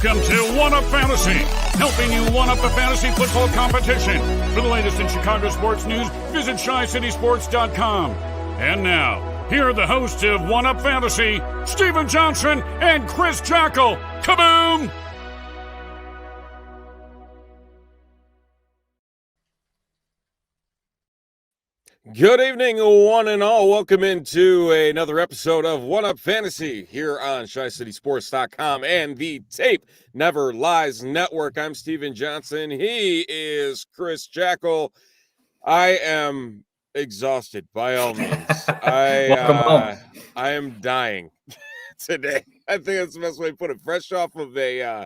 Welcome to One Up Fantasy, helping you one up the fantasy football competition. For the latest in Chicago sports news, visit ChiCitySports.com. And now, here are the hosts of One Up Fantasy, Stephen Johnson and Chris Jackle. Kaboom! Good evening, one and all. Welcome into another episode of One Up Fantasy here on ChiCitySports.com and the Tape Never Lies Network. I'm Stephen Johnson. He is Chris Jackle. I am exhausted by all means. Welcome home. I am dying today. I think that's the best way to put it. Fresh off of an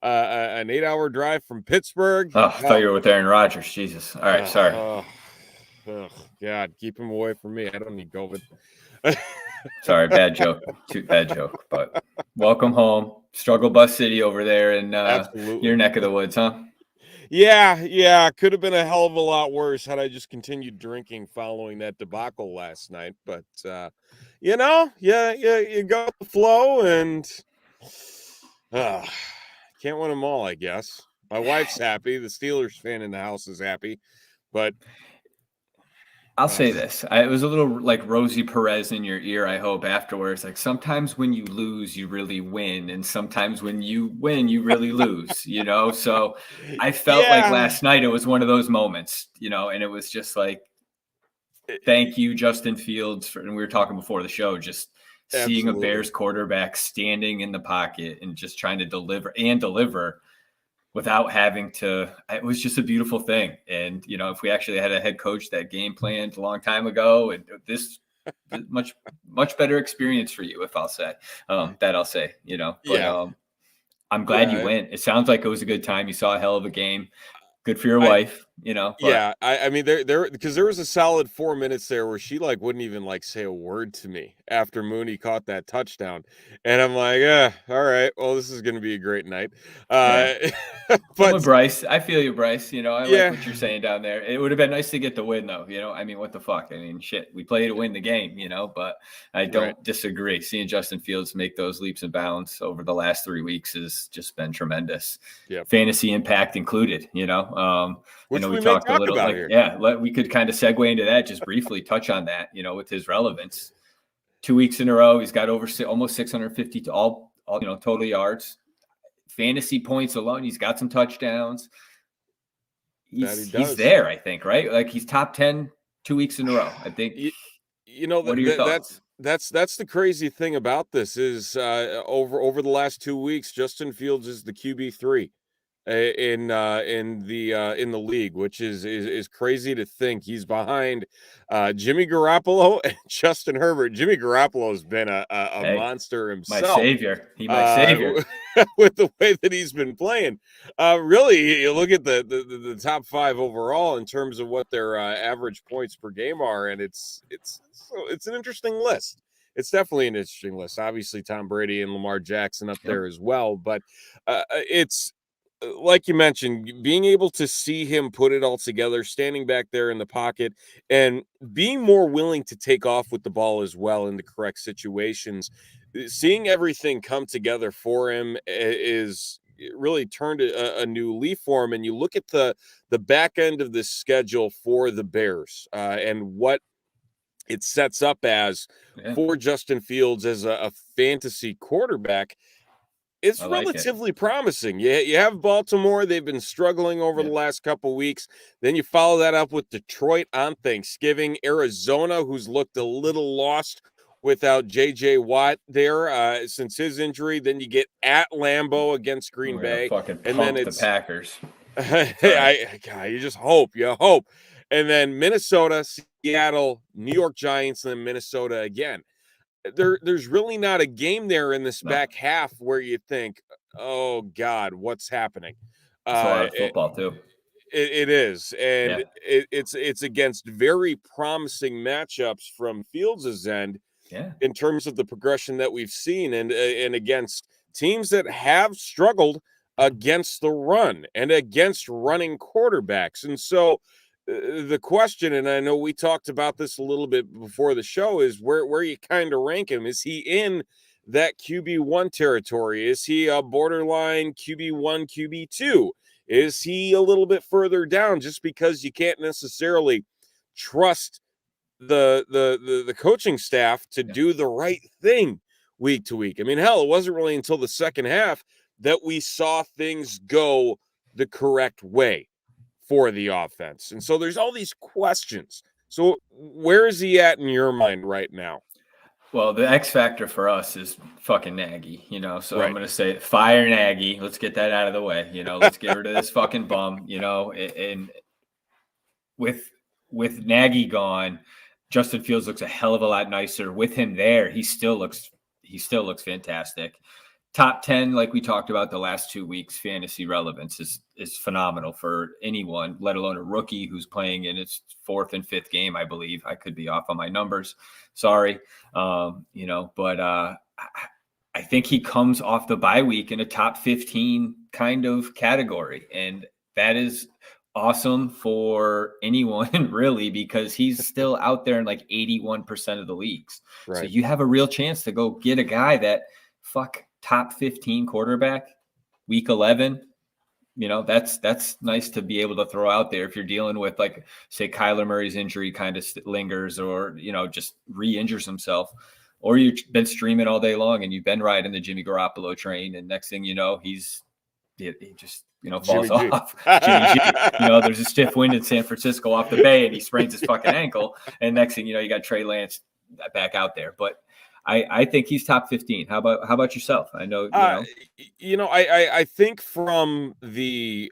8-hour drive from Pittsburgh. Oh, I thought you were with Aaron Rodgers. Jesus. All right, sorry. Oh, God, keep him away from me. I don't need COVID. Sorry, bad joke. Bad joke. But welcome home. Struggle Bus City over there in your neck of the woods, huh? Yeah. Could have been a hell of a lot worse had I just continued drinking following that debacle last night. But, you go with the flow and can't win them all, I guess. My wife's happy. The Steelers fan in the house is happy. But I'll say this. It was a little like Rosie Perez in your ear, I hope, afterwards. Like sometimes when you lose, you really win. And sometimes when you win, you really lose, So I felt like last night it was one of those moments, and it was just like, thank you, Justin Fields. And we were talking before the show, just seeing a Bears quarterback standing in the pocket and just trying to deliver without having to. It was just a beautiful thing. And, if we actually had a head coach that game planned a long time ago, and this much better experience for you, if I'll say, But, I'm glad you went. It sounds like it was a good time. You saw a hell of a game. Good for your wife, But. Yeah, I mean, because there was a solid 4 minutes there where she wouldn't even say a word to me after Mooney caught that touchdown, and I'm like, all right, well, this is going to be a great night. But Bryce, I feel you, Bryce. I like what you're saying down there. It would have been nice to get the win, though. I mean, what the fuck? I mean, shit, we play to win the game, But I don't disagree. Seeing Justin Fields make those leaps and bounds over the last 3 weeks has just been tremendous. Yeah, fantasy impact included. Which we talked a little about here. We could kind of segue into that, just briefly touch on that, with his relevance. 2 weeks in a row, he's got over almost 650 to all total yards. Fantasy points alone, he's got some touchdowns. He's there, I think, right? Like he's top 10 2 weeks in a row, I think. What are your thoughts? That's the crazy thing about this is over the last 2 weeks, Justin Fields is the QB3 in the league, which is crazy to think. He's behind Jimmy Garoppolo and Justin Herbert. Jimmy Garoppolo has been a monster himself. My savior. My savior. With the way that he's been playing. Really, you look at the top five overall in terms of what their average points per game are, and it's an interesting list. It's definitely an interesting list. Obviously, Tom Brady and Lamar Jackson up there as well, but it's like you mentioned, being able to see him put it all together, standing back there in the pocket, and being more willing to take off with the ball as well in the correct situations. Seeing everything come together for him is really turned a new leaf for him. And you look at the back end of the schedule for the Bears and what it sets up as for Justin Fields as a fantasy quarterback. It's relatively promising. You have Baltimore. They've been struggling over the last couple weeks. Then you follow that up with Detroit on Thanksgiving. Arizona, who's looked a little lost without J.J. Watt there since his injury. Then you get at Lambeau against Green Bay. And then it's the Packers. You just hope. You hope. And then Minnesota, Seattle, New York Giants, and then Minnesota again. There's really not a game there in this back half where you think, oh God, what's happening? It's a lot of football too. It is, and it's against very promising matchups from Fields' end in terms of the progression that we've seen, and against teams that have struggled against the run and against running quarterbacks. And so the question, and I know we talked about this a little bit before the show, is where you kind of rank him. Is he in that QB1 territory? Is he a borderline QB1, QB2? Is he a little bit further down just because you can't necessarily trust the coaching staff to do the right thing week to week? I mean, hell, it wasn't really until the second half that we saw things go the correct way for the offense. And so there's all these questions. So where is he at in your mind right now? Well, the X factor for us is fucking Nagy, so Right. I'm going to say fire Nagy. Let's get that out of the way. Let's get rid of this fucking bum, and with Nagy gone, Justin Fields looks a hell of a lot nicer. With him there, he still looks fantastic. Top 10, like we talked about the last 2 weeks, fantasy relevance is phenomenal for anyone, let alone a rookie who's playing in its fourth and fifth game, I believe. I could be off on my numbers. Sorry. But I think he comes off the bye week in a top 15 kind of category. And that is awesome for anyone, really, because he's still out there in like 81% of the leagues. Right. So you have a real chance to go get a guy that top 15 quarterback week 11. That's nice to be able to throw out there if you're dealing with, like, say, Kyler Murray's injury kind of lingers, or, just re-injures himself, or you've been streaming all day long and you've been riding the Jimmy Garoppolo train. And next thing you know, he just, falls off. Jimmy G. There's a stiff wind in San Francisco off the bay and he sprains his fucking ankle. And next thing you know, you got Trey Lance back out there. But I think he's top 15. How about yourself? I know, I think from the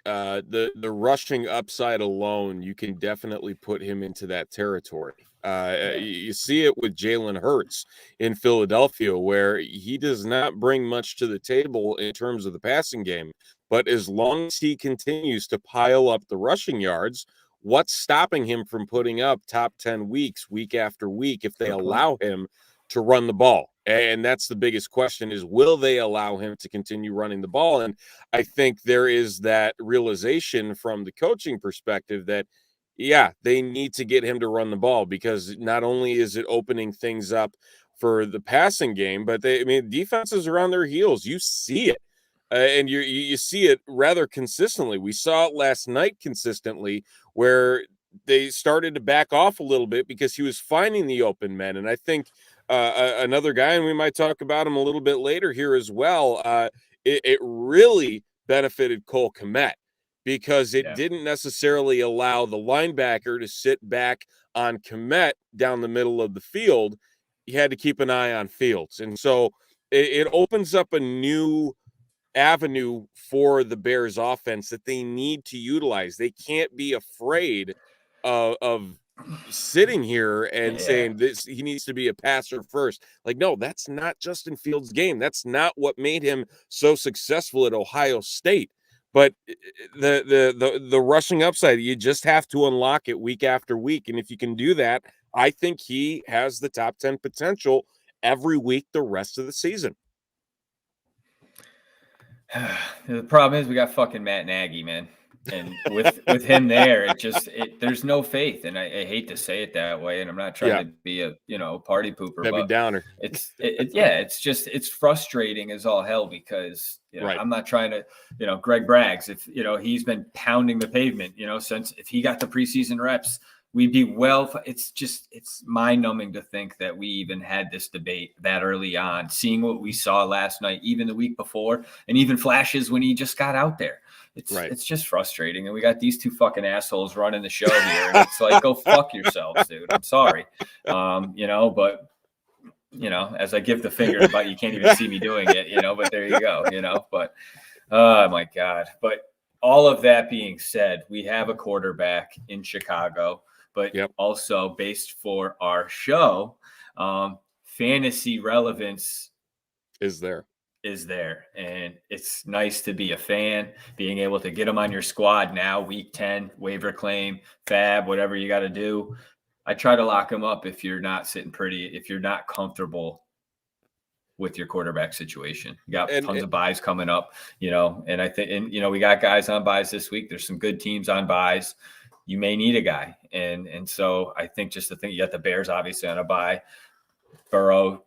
rushing upside alone, you can definitely put him into that territory. You see it with Jalen Hurts in Philadelphia, where he does not bring much to the table in terms of the passing game. But as long as he continues to pile up the rushing yards, what's stopping him from putting up top 10 weeks, week after week, if they allow him to run the ball? And that's the biggest question, is will they allow him to continue running the ball? And I think there is that realization from the coaching perspective that, yeah, they need to get him to run the ball, because not only is it opening things up for the passing game, but defenses are on their heels. You see it. And you see it rather consistently. We saw it last night consistently, where they started to back off a little bit because he was finding the open men. And I think another guy, and we might talk about him a little bit later here as well, it really benefited Cole Kmet, because it didn't necessarily allow the linebacker to sit back on Kmet down the middle of the field. You had to keep an eye on Fields. And so it opens up a new avenue for the Bears offense that they need to utilize. They can't be afraid of sitting here and saying this, he needs to be a passer first. Like, no, that's not Justin Fields' game. That's not what made him so successful at Ohio State. But the rushing upside, you just have to unlock it week after week. And if you can do that, I think he has the top 10 potential every week the rest of the season. The problem is we got fucking Matt Nagy, man. And with him there, there's no faith. And I hate to say it that way. And I'm not trying to be a, party pooper. Debbie Downer. It's frustrating as all hell, because, I'm not trying to, Greg Braggs, if, he's been pounding the pavement, since, if he got the preseason reps, we'd be it's mind numbing to think that we even had this debate that early on, seeing what we saw last night, even the week before, and even flashes when he just got out there. It's just frustrating. And we got these two fucking assholes running the show here. And it's like, go fuck yourselves, dude. I'm sorry. But as I give the finger, about, you can't even see me doing it, but there you go, but oh my God. But all of that being said, we have a quarterback in Chicago, but also based for our show, fantasy relevance is there. And it's nice to be a fan, being able to get them on your squad now, week 10, waiver claim, fab, whatever you got to do. I try to lock them up if you're not sitting pretty, if you're not comfortable with your quarterback situation. You got tons of buys coming up, and I think, we got guys on buys this week. There's some good teams on buys. You may need a guy. And so I think, just to think, you got the Bears obviously on a buy, Burrow,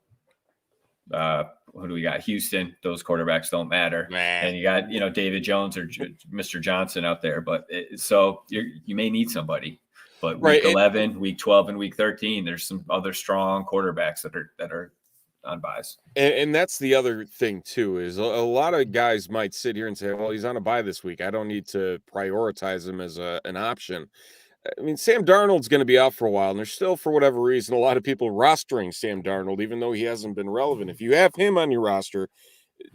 who do we got? Houston. Those quarterbacks don't matter. And you got, David Jones or Mr. Johnson out there. But so you may need somebody. But week 11, week 12, and week 13, there's some other strong quarterbacks that are on buys. And that's the other thing too, is a lot of guys might sit here and say, well, he's on a bye this week, I don't need to prioritize him as an option. I mean, Sam Darnold's going to be out for a while, and there's still, for whatever reason, a lot of people rostering Sam Darnold, even though he hasn't been relevant. If you have him on your roster,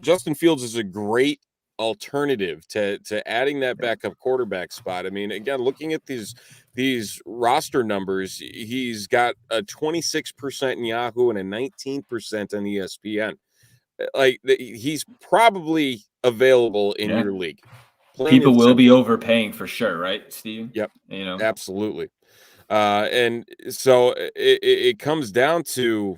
Justin Fields is a great alternative to adding that backup quarterback spot. I mean, again, looking at these roster numbers, he's got a 26% in Yahoo and a 19% on ESPN. Like, he's probably available in your league. People will be overpaying for sure, right, Steve? Yep. Absolutely. And so it comes down to,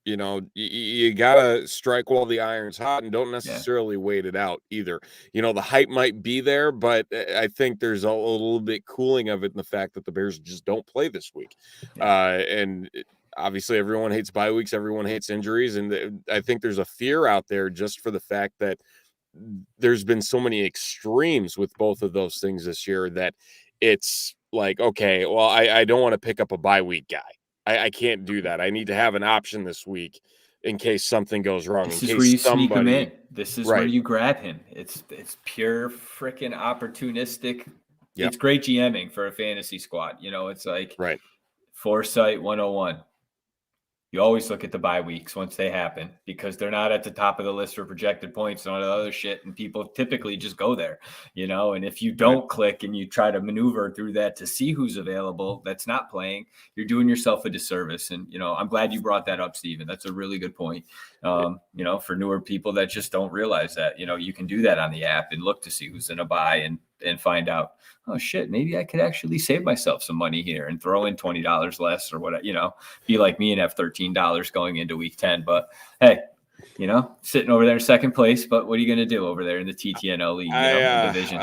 you gotta strike while the iron's hot, and don't necessarily wait it out either. The hype might be there, but I think there's a little bit cooling of it in the fact that the Bears just don't play this week. And obviously everyone hates bye weeks, everyone hates injuries, and I think there's a fear out there just for the fact that there's been so many extremes with both of those things this year that it's like, okay, well, I don't want to pick up a bye week guy. I can't do that. I need to have an option this week in case something goes wrong. This is where you sneak him in. This is where you grab him. It's pure freaking opportunistic. Yep. It's great GMing for a fantasy squad. It's like foresight 101. You always look at the bye weeks once they happen because they're not at the top of the list for projected points and all the other shit. And people typically just go there, and if you don't click and you try to maneuver through that to see who's available that's not playing, you're doing yourself a disservice. And, I'm glad you brought that up, Stephen. That's a really good point. For newer people that just don't realize that, you can do that on the app and look to see who's in a buy and find out, oh shit, maybe I could actually save myself some money here and throw in $20 less or what, be like me and have $13 going into week 10. But hey, sitting over there in second place, but what are you going to do over there in the TTNL league division?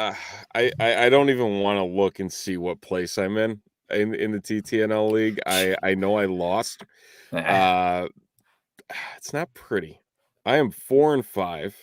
I don't even want to look and see what place I'm in the TTNL league. I know I lost. It's not pretty. I am 4-5.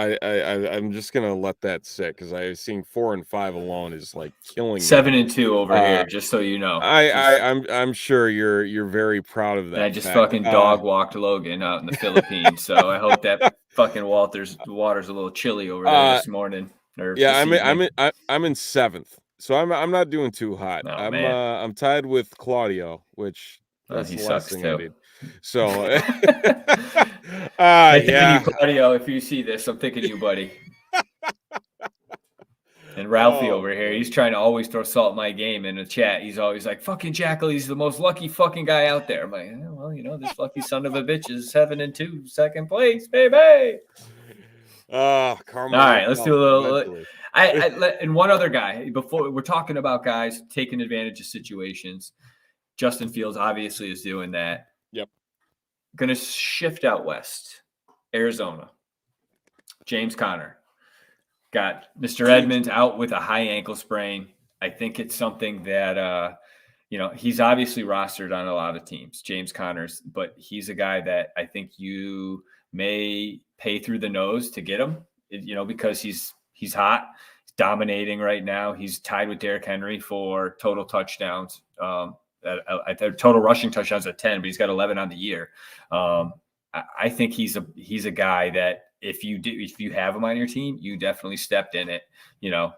I'm just gonna let that sit because I've seen 4 and 5 alone is like killing 7-2 over here, just so you know. I'm sure you're very proud of that. And I just fucking dog walked Logan out in the Philippines, so I hope that fucking water's a little chilly over there this morning. I'm in 7th, so I'm not doing too hot. Oh, I'm tied with Claudio, which that's the last thing I need. So, you, Claudio, if you see this, I'm thinking of you, buddy. And Ralphie over here, he's trying to always throw salt in my game in the chat. He's always like, fucking Jackal, he's the most lucky fucking guy out there. I'm like, well, this lucky son of a bitch is 7-2, second place, baby. Karma. All right, let's do a little. And one other guy, before we're talking about guys taking advantage of situations, Justin Fields obviously is doing that. Yep. Going to shift out west. Arizona. James Conner. Got Mr. Edmonds out with a high ankle sprain. I think it's something that, he's obviously rostered on a lot of teams, James Conner's, but he's a guy that I think you may pay through the nose to get him, because he's hot. He's dominating right now. He's tied with Derrick Henry for total touchdowns. Total rushing touchdowns at 10, but he's got 11 on the year. I think he's a guy that if you have him on your team, you definitely stepped in it,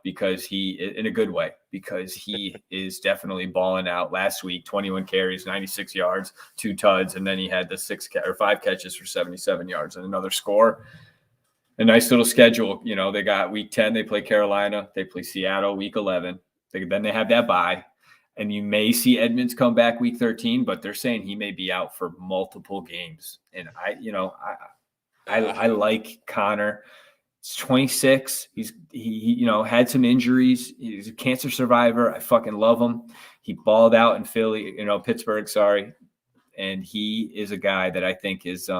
because he, in a good way, because he is definitely balling out. Last week, 21 carries, 96 yards, 2 tuds, and then he had the 5 catches for 77 yards and another score. A nice little schedule. They got week 10, they play Carolina, they play Seattle week 11. Then they have that bye. And you may see Edmonds come back week 13, but they're saying he may be out for multiple games. And I like Conner. He's 26. He had some injuries. He's a cancer survivor. I fucking love him. He balled out in Pittsburgh, sorry. And he is a guy that I think is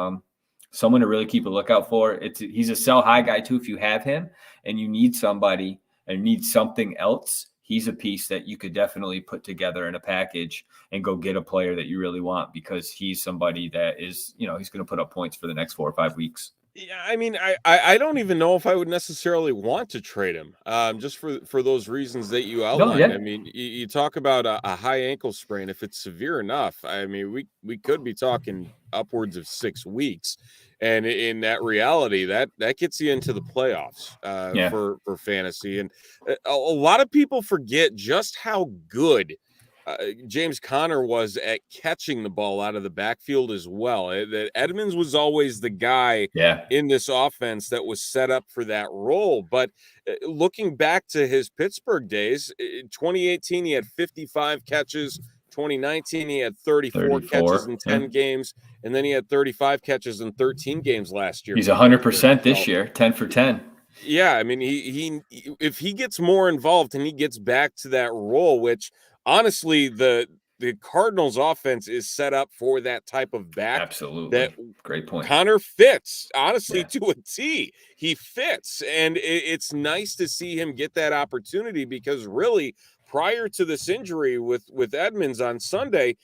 someone to really keep a lookout for. He's a sell high guy too. If you have him and you need somebody and need something else, he's a piece that you could definitely put together in a package and go get a player that you really want, because he's somebody that is, he's going to put up points for the next 4 or 5 weeks. Yeah, I mean, I don't even know if I would necessarily want to trade him, just for those reasons that you outlined. I mean, you talk about a high ankle sprain. If it's severe enough, I mean, we could be talking upwards of 6 weeks, and in that reality, that gets you into the playoffs for fantasy. And a lot of people forget just how good James Conner was at catching the ball out of the backfield as well. That Edmonds was always the guy in this offense that was set up for that role. But looking back to his Pittsburgh days, in 2018, he had 55 catches. 2019, he had 34 catches in 10 games. And then he had 35 catches in 13 games last year. He's 100% this year, 10 for 10. Yeah, I mean, he if he gets more involved and he gets back to that role, which honestly, the Cardinals offense is set up for that type of back. Absolutely. That great point. Conner fits, honestly, to a T. He fits. And it's nice to see him get that opportunity, because really, prior to this injury with Edmonds on Sunday,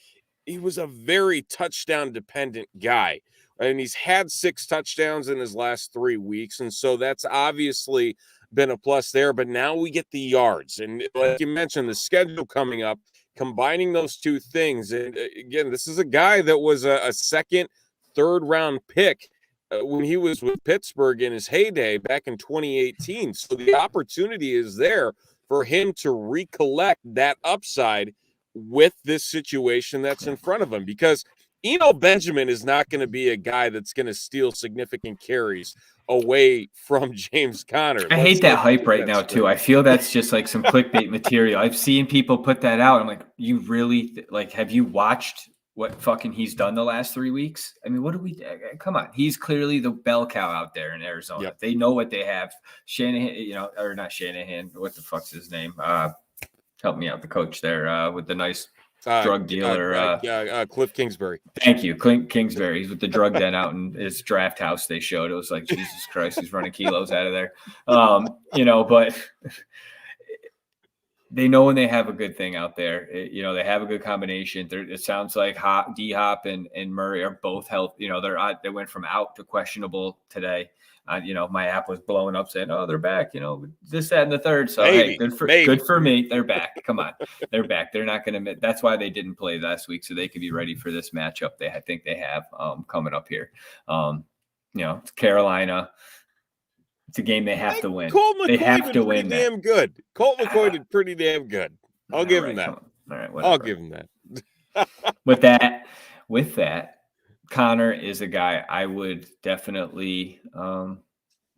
he was a very touchdown-dependent guy. And he's had 6 touchdowns in his last 3 weeks. And so that's obviously been a plus there. But now we get the yards. And like you mentioned, the schedule coming up, combining those two things. And again, this is a guy that was a second, third-round pick when he was with Pittsburgh in his heyday back in 2018. So the opportunity is there for him to recollect that upside with this situation that's in front of him, because Eno Benjamin is not going to be a guy that's going to steal significant carries away from James Conner. I hate that hype right now, too. I feel that's just like some clickbait material. I've seen people put that out. I'm like, you really, have you watched what fucking he's done the last 3 weeks? I mean, what do we, come on. He's clearly the bell cow out there in Arizona. Yep. They know what they have. Shanahan, or not Shanahan, what the fuck's his name? Help me out, the coach there with the nice drug dealer. Cliff Kingsbury. Thank you. Clint Kingsbury. He's with the drug den out in his draft house. They showed it was like, Jesus Christ, he's running kilos out of there. But they know when they have a good thing out there. They have a good combination. It sounds like D-Hop and Murray are both healthy. They went from out to questionable today. My app was blowing up saying, "Oh, they're back." This, that, and the third. So hey, good for me. They're back. Come on, they're back. They're not going to. That's why they didn't play last week, so they could be ready for this matchup. I think they have coming up here. It's Carolina. It's a game they have to win. They have to win. Damn good. Colt McCoy did pretty damn good. I'll give him that. All right, whatever. I'll give him that. With that. Conner is a guy I would definitely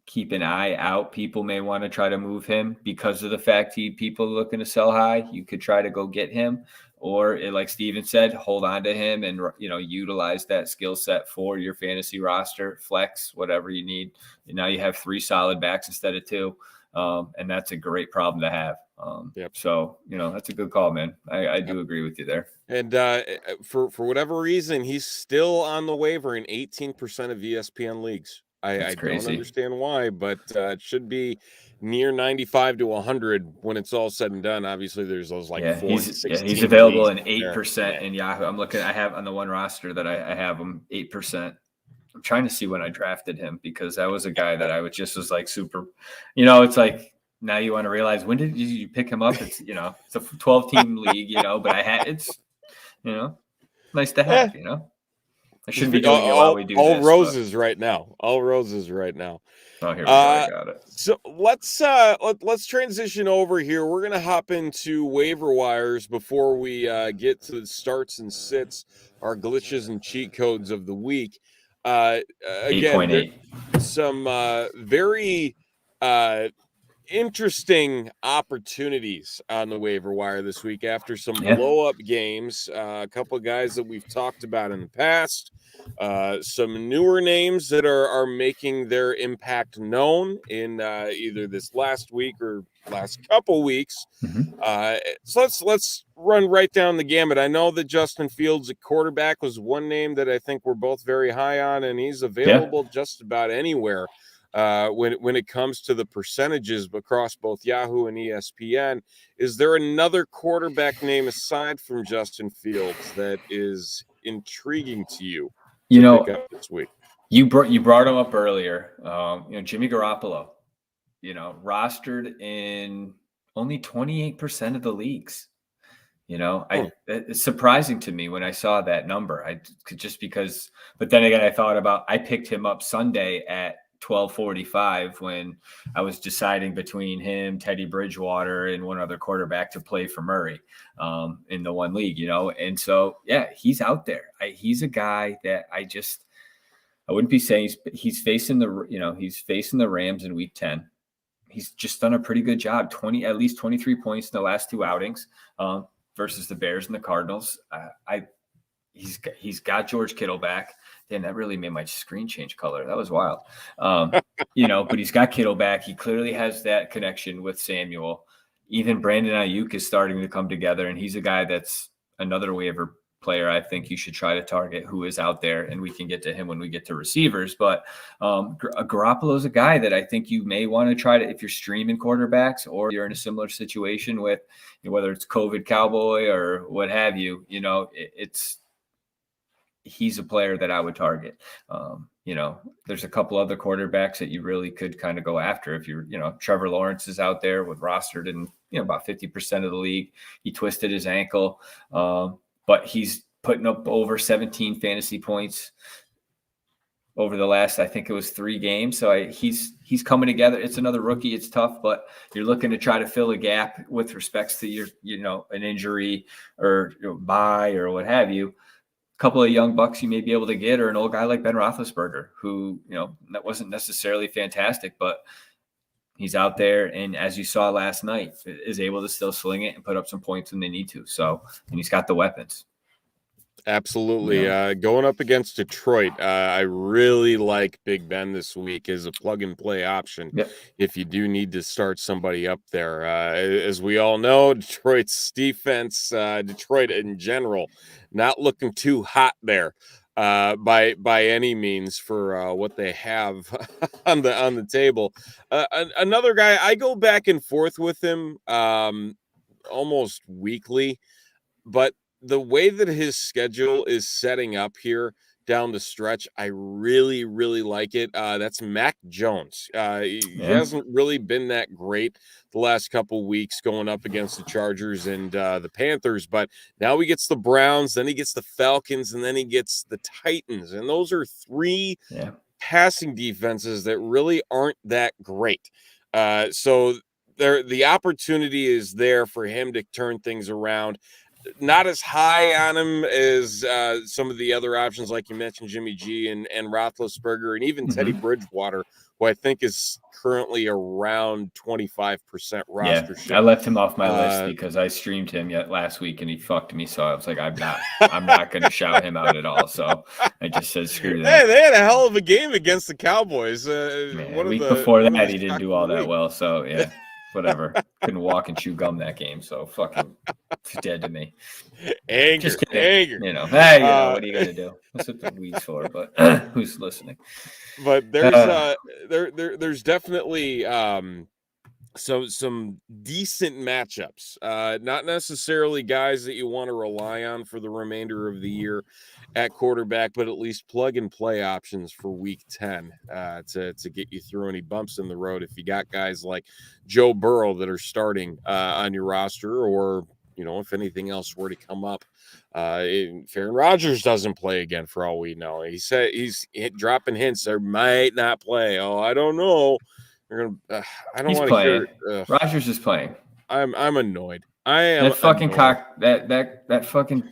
keep an eye out. People may want to try to move him because of the fact people are looking to sell high. You could try to go get him, or like Steven said, hold on to him and utilize that skill set for your fantasy roster, flex, whatever you need. And now you have 3 solid backs instead of 2, and that's a great problem to have. So that's a good call, man. I do agree with you there. And for whatever reason, he's still on the waiver in 18% of ESPN leagues. I don't understand why, but it should be near 95 to 100 when it's all said and done. Obviously, there's those 4 to 16. He's available in 8% in Yahoo. I'm looking. I have on the one roster that I have him 8%. I'm trying to see when I drafted him, because that was a guy that I was like super. It's like. Now you want to realize, when did you pick him up? It's it's a 12-team league, but it's nice to have. I shouldn't be doing it while we do all this, roses right now. All roses right now. Oh, here we go. I got it. So let's transition over here. We're gonna hop into waiver wires before we get to the starts and sits, our glitches and cheat codes of the week. Again, 8.8. Some very interesting opportunities on the waiver wire this week after some blow-up games. A couple of guys that we've talked about in the past, some newer names that are making their impact known in either this last week or last couple weeks. So let's run right down the gamut. I know that Justin Fields at quarterback was one name that I think we're both very high on, and he's available just about anywhere. when it comes to the percentages across both Yahoo and ESPN. Is there another quarterback name aside from Justin Fields that is intriguing to you You to know, pick up this week? you brought him up earlier. Jimmy Garoppolo, rostered in only 28% of the leagues. It's surprising to me when I saw that number. But then again, I picked him up Sunday at 12:45 when I was deciding between him, Teddy Bridgewater, and one other quarterback to play for Murray in the one league, And so, yeah, he's out there. He's a guy that I wouldn't be saying he's facing the Rams in week 10. He's just done a pretty good job. At least 23 points in the last two outings. Versus the Bears and the Cardinals. He's got George Kittle back. Damn, that really made my screen change color. That was wild. But he's got Kittle back. He clearly has that connection with Samuel. Even Brandon Ayuk is starting to come together, and he's a guy that's another waiver player I think you should try to target who is out there, and we can get to him when we get to receivers. But Garoppolo is a guy that I think you may want to try to, if you're streaming quarterbacks or you're in a similar situation with whether it's COVID Cowboy or what have you, he's a player that I would target. There's a couple other quarterbacks that you really could kind of go after. If Trevor Lawrence is out there with rostered in, about 50% of the league. He twisted his ankle. But he's putting up over 17 fantasy points over the last, I think it was 3 games. So he's coming together. It's another rookie. It's tough, but you're looking to try to fill a gap with respects to your, an injury or bye or what have you. A couple of young bucks you may be able to get, or an old guy like Ben Roethlisberger, who, that wasn't necessarily fantastic, but he's out there, and as you saw last night, is able to still sling it and put up some points when they need to. So, and he's got the weapons. Absolutely. Going up against Detroit, I really like Big Ben this week as a plug-and-play option. Yep. If you do need to start somebody up there. As we all know, Detroit's defense, Detroit in general, not looking too hot there. By any means for what they have on the table. Another guy, I go back and forth with him almost weekly, but the way that his schedule is setting up here down the stretch, I really, really like it. That's Mac Jones. He hasn't really been that great the last couple weeks going up against the Chargers and the Panthers, but now he gets the Browns, then he gets the Falcons, and then he gets the Titans. And those are 3 passing defenses that really aren't that great. So the opportunity is there for him to turn things around. Not as high on him as some of the other options, like you mentioned, Jimmy G and Roethlisberger, and even Teddy Bridgewater, who I think is currently around 25% rostership. I left him off my list because I streamed him last week and he fucked me. So I was like, I'm not going to shout him out at all. So I just said, screw that. Hey, they had a hell of a game against the Cowboys. The week before that, he didn't do all that well. So yeah. Whatever. Couldn't walk and chew gum that game, so fucking dead to me. Anger. What are you gonna do? That's what the weed's for. But who's listening? But there's definitely some decent matchups. Not necessarily guys that you want to rely on for the remainder of the year at quarterback, but at least plug and play options for week 10 to get you through any bumps in the road. If you got guys like Joe Burrow that are starting on your roster, or if anything else were to come up, Aaron Rodgers doesn't play again for all we know. He said he's dropping hints there might not play. Oh, I don't know. I don't want to hear. Rodgers is playing. I'm annoyed. I am that fucking annoyed. that fucking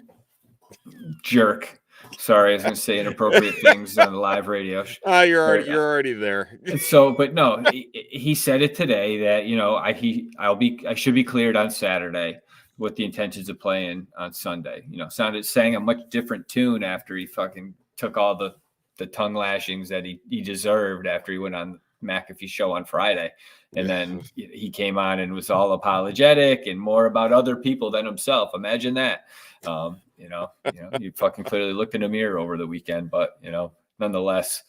jerk. Sorry, I was going to say inappropriate things on the live radio. You're already there. So, but no, he said it today that I should be cleared on Saturday with the intentions of playing on Sunday. Sang a much different tune after he fucking took all the tongue lashings that he deserved after he went on McAfee show on Friday. And then he came on and was all apologetic and more about other people than himself. Imagine that. You fucking clearly looked in a mirror over the weekend, but nonetheless,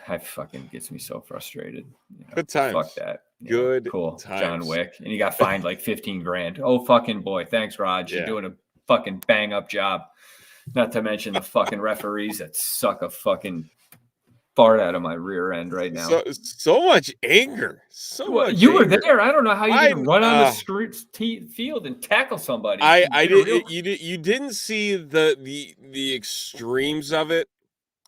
I fucking gets me so frustrated. Good times. Fuck that. Good cool. times. John Wick. And he got fined like $15,000. Oh, fucking boy. Thanks, Raj. You're doing a fucking bang up job. Not to mention the fucking referees that suck a fucking fart out of my rear end right now. So much anger. You were there. I don't know how you didn't run on the field and tackle somebody. I did. You didn't see the extremes of it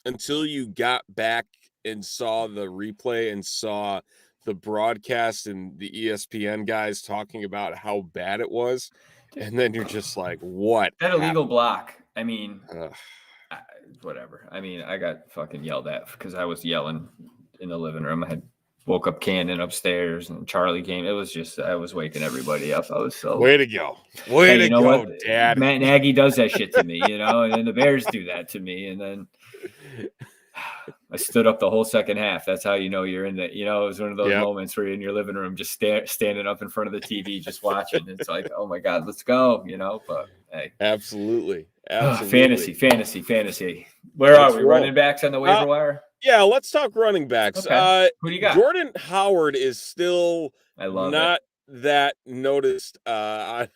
until you got back and saw the replay and saw the broadcast and the ESPN guys talking about how bad it was, and then you're just like, what? That illegal block. I mean. Whatever. I mean, I got fucking yelled at because I was yelling in the living room. I had woke up Cannon upstairs and Charlie came. It was just, I was waking everybody up. I was so. Way to go. Way to go, what? Dad. Matt Nagy does that shit to me, and then the Bears do that to me. And then I stood up the whole second half. That's how you know you're in the, it was one of those moments where you're in your living room, just standing up in front of the TV, just watching. It's like, oh my God, let's go, but hey. Absolutely. Fantasy. Where are we? Running backs on the waiver wire? Yeah, let's talk running backs. Okay. Who do you got? Jordan Howard is still not that noticed on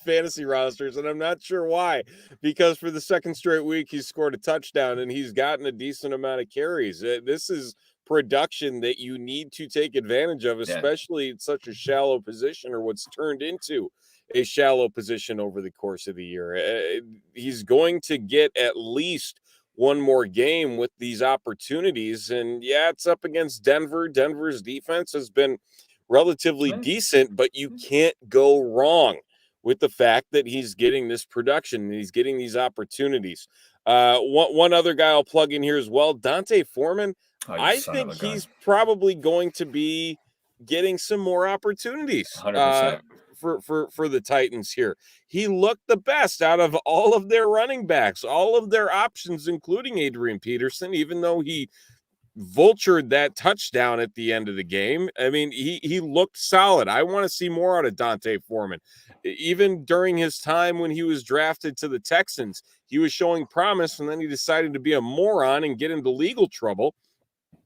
fantasy rosters, and I'm not sure why, because for the second straight week he's scored a touchdown and he's gotten a decent amount of carries. This is production that you need to take advantage of, especially in such a shallow position, or what's turned into a shallow position over the course of the year. He's going to get at least one more game with these opportunities. And it's up against Denver. Denver's defense has been relatively decent, but you can't go wrong with the fact that he's getting this production and he's getting these opportunities. One other guy I'll plug in here as well, Dante Foreman. I think he's probably going to be getting some more opportunities. 100%. For the Titans here. He looked the best out of all of their running backs, all of their options, including Adrian Peterson, even though he vultured that touchdown at the end of the game. I mean, he looked solid. I want to see more out of Dante Foreman. Even during his time when he was drafted to the Texans, he was showing promise, and then he decided to be a moron and get into legal trouble,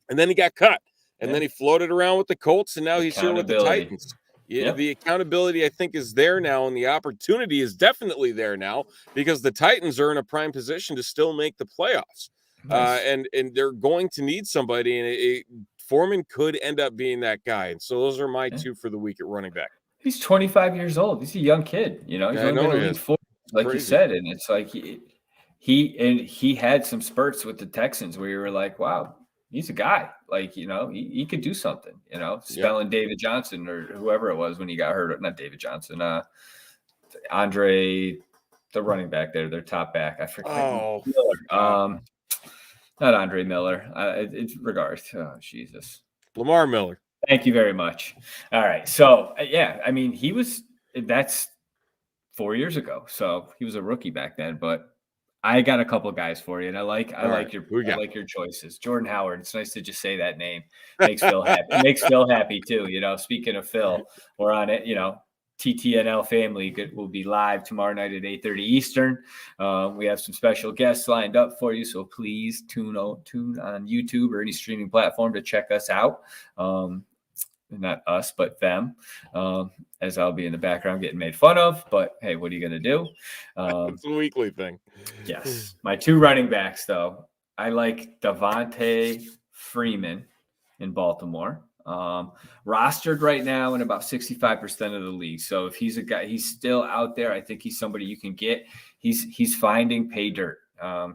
and then he got cut. And then he floated around with the Colts, and now he's here with the Titans. The accountability, I think, is there now, and the opportunity is definitely there now because the Titans are in a prime position to still make the playoffs. And they're going to need somebody, and Foreman could end up being that guy. And so those are my two for the week at running back. He's 25 years old. He's a young kid. He's only been in the league 4, like you said, and it's like he had some spurts with the Texans where you were like, wow. He's a guy, he could do something, spelling David Johnson or whoever it was when he got hurt. Not David Johnson, Andre, the running back there, their top back. I forget. Miller. Not Andre Miller. It's regards. Oh, Jesus. Lamar Miller. Thank you very much. All right. So, I mean, that's 4 years ago. So he was a rookie back then, but I got a couple guys for you, and I like your choices. Jordan Howard. It's nice to just say that name. Makes Phil happy. It makes Phil happy too. Speaking of Phil, we're on it. TTNL family will be live tomorrow night at 8:30 Eastern. We have some special guests lined up for you, so please tune on YouTube or any streaming platform to check us out. Not us, but them, as I'll be in the background getting made fun of. But hey, what are you going to do? It's a weekly thing. Yes. My two running backs, though, I like Devonta Freeman in Baltimore. Rostered right now in about 65% of the league. So if he's a guy, he's still out there. I think he's somebody you can get. He's finding pay dirt.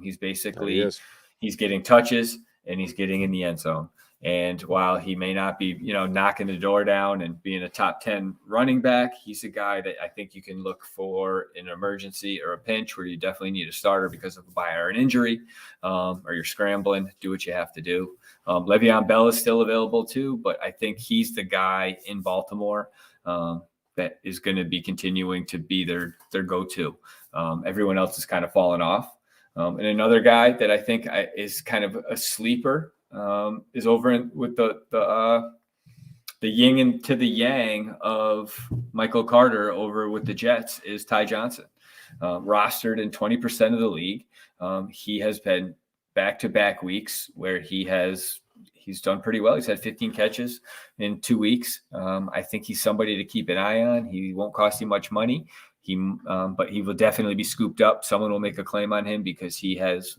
He's basically he's getting touches and he's getting in the end zone. And while he may not be, knocking the door down and being a top 10 running back, he's a guy that I think you can look for in an emergency or a pinch where you definitely need a starter because of a bye or an injury, or you're scrambling, do what you have to do. Le'Veon Bell is still available too, but I think he's the guy in Baltimore that is going to be continuing to be their go-to. Everyone else is kind of fallen off. And another guy that I think is kind of a sleeper is over with the yin and to the yang of Michael Carter over with the Jets is Ty Johnson, rostered in 20% of the league. He has been back-to-back weeks where he has he's done pretty well. He's had 15 catches in 2 weeks. I think he's somebody to keep an eye on. He won't cost you much money. But he will definitely be scooped up. Someone will make a claim on him because he's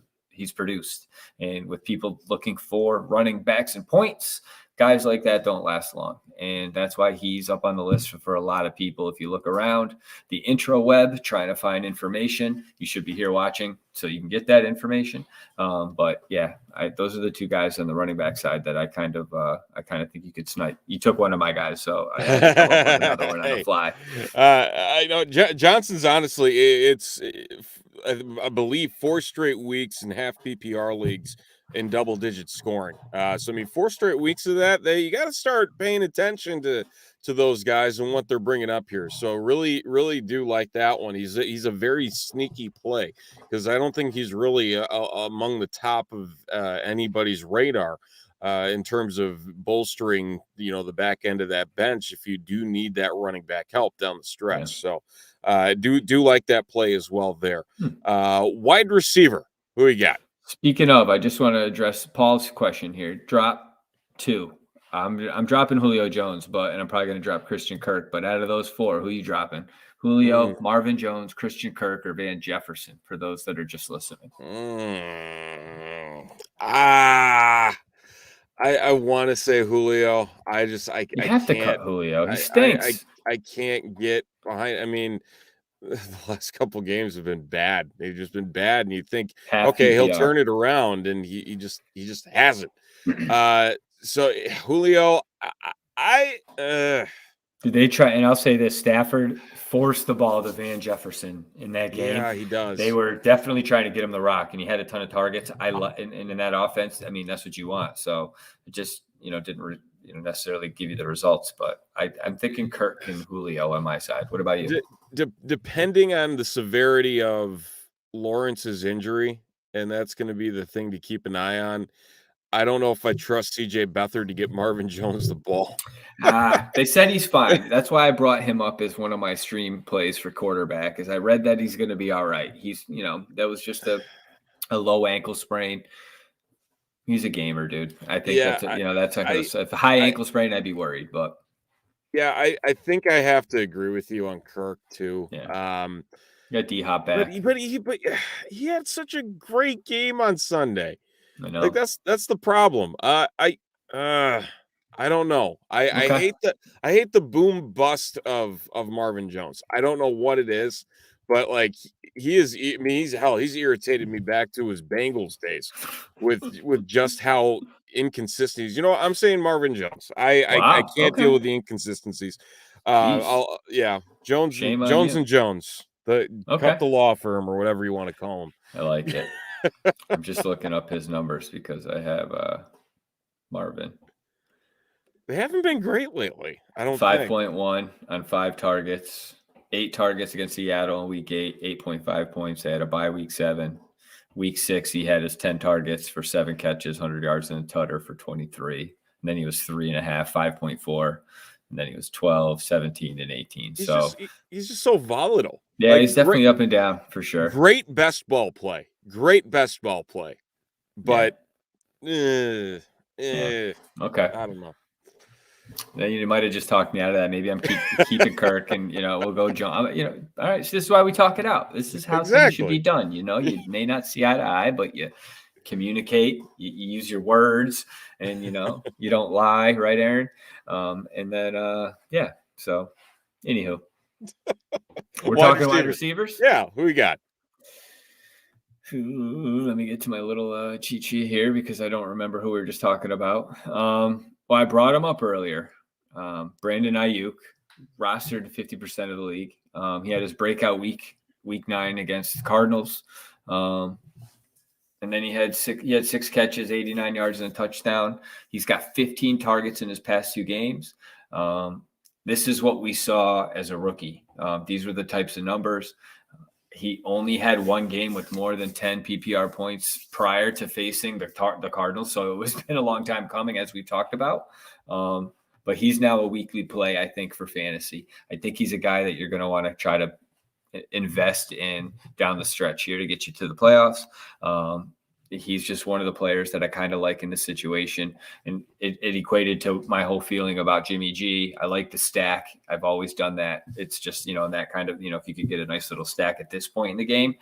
produced. And with people looking for running backs and points, guys like that don't last long. And that's why he's up on the list for a lot of people. If you look around the intro web trying to find information, you should be here watching so you can get that information. But yeah, those are the two guys on the running back side that I kind of think you could snipe. You took one of my guys, so I had to come up with another one on the fly. I know Johnson's honestly, I believe 4 straight weeks in half PPR leagues in double-digit scoring. So I mean, 4 straight weeks of that. You got to start paying attention to those guys and what they're bringing up here. So really, really do like that one. He's a very sneaky play because I don't think he's really among the top of anybody's radar in terms of bolstering, the back end of that bench if you do need that running back help down the stretch. Yeah. So do like that play as well there. Wide receiver, who we got? Speaking of, I just want to address Paul's question here. Drop 2. I'm dropping Julio Jones, and I'm probably going to drop Christian Kirk. But out of those 4, who are you dropping? Julio, Marvin Jones, Christian Kirk, or Van Jefferson? For those that are just listening. I want to say Julio. I have to cut Julio. He stinks. I can't get behind. I mean, the last couple of games have been bad. They've just been bad, and you think, okay, he'll turn it around, and he just hasn't. So Julio, did they try? And I'll say this: Stafford forced the ball to Van Jefferson in that game. Yeah, he does. They were definitely trying to get him the rock, and he had a ton of targets. And in that offense, I mean, that's what you want. So it just didn't necessarily give you the results. But I'm thinking Kirk and Julio on my side. What about you? Depending on the severity of Lawrence's injury, and that's going to be the thing to keep an eye on. I don't know if I trust CJ Beathard to get Marvin Jones the ball. They said he's fine. That's why I brought him up as one of my stream plays for quarterback, is I read that he's going to be all right. He's, that was just a low ankle sprain. He's a gamer, dude. I think if a high ankle sprain, I'd be worried, but. Yeah, I think I have to agree with you on Kirk too. Yeah. Got D-Hop back. But he had such a great game on Sunday. I know. Like that's the problem. I don't know. I hate the boom bust of Marvin Jones. I don't know what it is, but like he's irritated me back to his Bengals days with just how inconsistent he's. I'm saying Marvin Jones. I can't deal with the inconsistencies. Jones and Jones. Cut the law firm or whatever you want to call him. I like it. I'm just looking up his numbers because I have Marvin. They haven't been great lately. I don't 5.1 on 5 targets, 8 targets against Seattle in week 8, 8.5 points. They had a bye week 7. Week 6, he had his 10 targets for 7 catches, 100 yards, and a tutter for 23. And then he was 3.5, 5.4. And then he was 12, 17, and 18. He's just so volatile. Yeah, he's definitely up and down for sure. Great best ball play. But okay. I don't know. Then you might have just talked me out of that. Maybe I'm keeping Kirk, and we'll go John. All right. So this is why we talk it out. This is how things should be done. You may not see eye to eye, but you communicate. You use your words, and you don't lie, right, Aaron? And then So, anywho, we're talking wide receivers. Yeah, who we got? Let me get to my little cheat sheet here because I don't remember who we were just talking about. Well, I brought him up earlier. Brandon Nyuk, rostered 50% of the league. He had his breakout week 9 against the Cardinals. And then he had 6 catches, 89 yards, and a touchdown. He's got 15 targets in his past 2 games. This is what we saw as a rookie. These were the types of numbers. He only had 1 game with more than 10 PPR points prior to facing the Cardinals. So it was been a long time coming, as we've talked about. But he's now a weekly play, I think, for fantasy. I think he's a guy that you're going to want to try to invest in down the stretch here to get you to the playoffs. he's just one of the players that I kind of like in this situation. And it equated to my whole feeling about Jimmy G. I like the stack. I've always done that. It's just, that kind of, if you could get a nice little stack at this point in the game,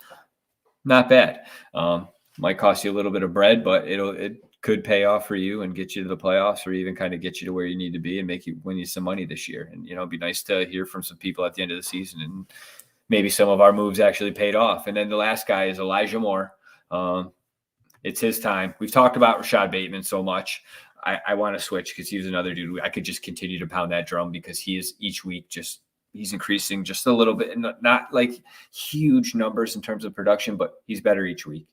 not bad. Might cost you a little bit of bread, but it could pay off for you and get you to the playoffs, or even kind of get you to where you need to be and make you win you some money this year. And, it'd be nice to hear from some people at the end of the season, and maybe some of our moves actually paid off. And then the last guy is Elijah Moore. It's his time. We've talked about Rashad Bateman so much. I want to switch because he's another dude. I could just continue to pound that drum because he is each week he's increasing just a little bit, and not like huge numbers in terms of production, but he's better each week.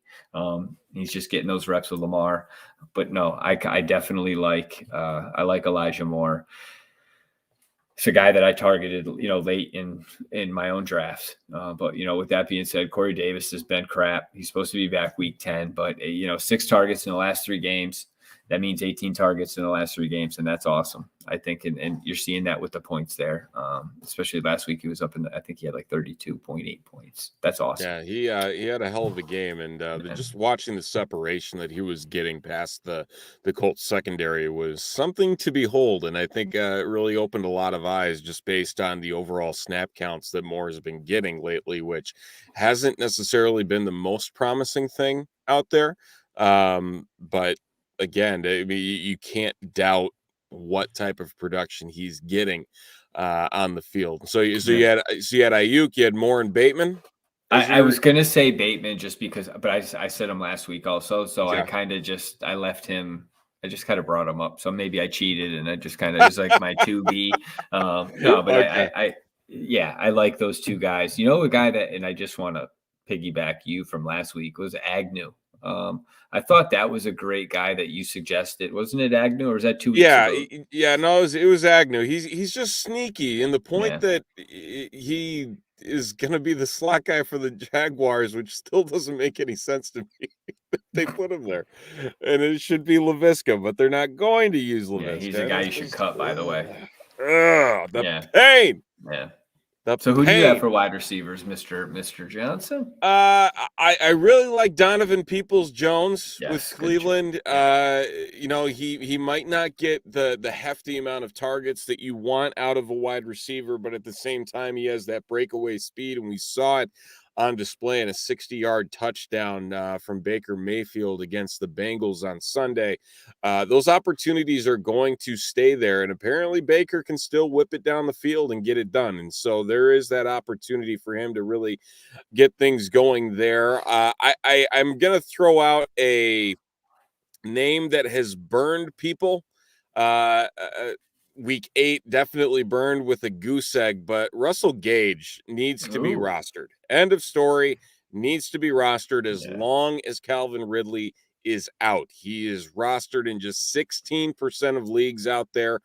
He's just getting those reps with Lamar. But no, I definitely like Elijah Moore. It's a guy that I targeted, late in my own drafts. But, with that being said, Corey Davis has been crap. He's supposed to be back week 10, but 6 targets in the last 3 games. That means 18 targets in the last 3 games, and that's awesome, I think. And you're seeing that with the points there, especially last week. He was up I think he had like 32.8 points. That's awesome. Yeah, he had a hell of a game, and just watching the separation that he was getting past the Colts secondary was something to behold, and I think it really opened a lot of eyes just based on the overall snap counts that Moore has been getting lately, which hasn't necessarily been the most promising thing out there, but again, I mean, you can't doubt what type of production he's getting on the field. So you had Ayuk, you had Moore and Bateman. I was gonna say Bateman just because, but I said him last week also. So yeah. I left him. I just kind of brought him up. So maybe I cheated, and I just kind of was like my 2B. No, but okay. I like those 2 guys. A guy that, and I just want to piggyback you from last week, was Agnew. I thought that was a great guy that you suggested. Wasn't it Agnew, or is that 2 weeks ago? Yeah, no, it was Agnew. He's just sneaky, and the point that he is going to be the slot guy for the Jaguars, which still doesn't make any sense to me. They put him there, and it should be Laviska, but they're not going to use Laviska. Yeah, he's a guy you should cut, by the way. The pain. Yeah. So who do you have for wide receivers, Mr. Johnson? I really like Donovan Peoples-Jones with Cleveland. He might not get the hefty amount of targets that you want out of a wide receiver, but at the same time, he has that breakaway speed, and we saw it on display in a 60-yard touchdown from Baker Mayfield against the Bengals on Sunday. Those opportunities are going to stay there, and apparently Baker can still whip it down the field and get it done. And so there is that opportunity for him to really get things going there. I'm going to throw out a name that has burned people. Week 8 definitely burned with a goose egg, but Russell Gage needs to be rostered. End of story. Needs to be rostered as long as Calvin Ridley is out. He is rostered in just 16% of leagues out there.